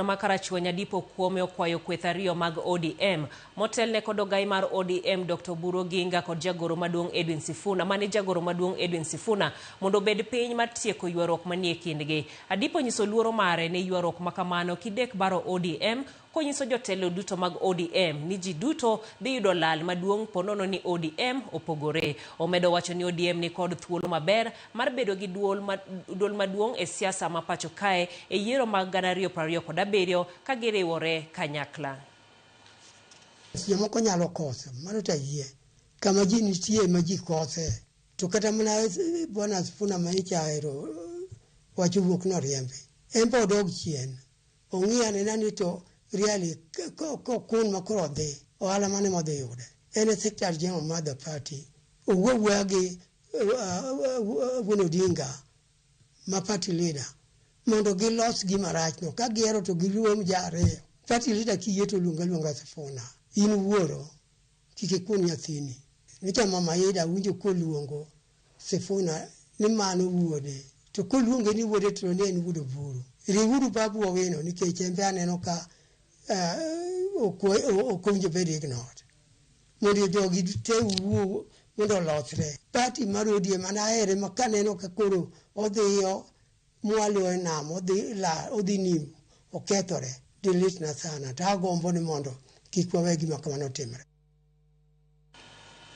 Makarachuo nyadipo kuome okwayo kwethario mag ODM. Motelne kod ogai mar ODM Dr. Buro Ginga kod jagoro maduong' Edwin Sifuna mane jagoro maduong' Edwin Sifuna mondo bed piny mar tieko ywaruok manie kindgi. Adipo nyiso luoro mare ne ywaruok makamano kidek baro ODM konyiso jotelo duto mag ODM ni ji duto dhi yudo lal maduong' ponono ni ODM opogore. Omedo wacho ni ODM ni kod thuolo maber mar bedo gi duol maduong' e siasa ma pacho kae e yiero mag 2027 ka giriwore kanyakla. Moko nyalo koso mano ta yie kama ji nitie ma ji kose to kata mana Bwana Sifuna ma ichaero wacho wuok no riembe en po dog chien ong'iane nani to really ko kun makoro dhi ohala mane modhi yude en secretary general of the party owuogi Wuon Odinga ma party leader mondo gilos gima rach no ka giero to giruom jare party leader kiyieto luonga Sifuna in wuoro kike kun nyathini nicha mama Ida winjo ko luongo Sifuna ni mano wuode to ko luonge ni wuode to ne en wuod Buru riwuru babu owino nikech embe aneno ka okonjo bed ignored mondo jogi te wuo mondo losre party mar ODM mana ere makaneno ka koro odhiyo mwalo e nam odhi nim okethore dilit na sana ta gombo ni mondo kik wawe gima kamano timre.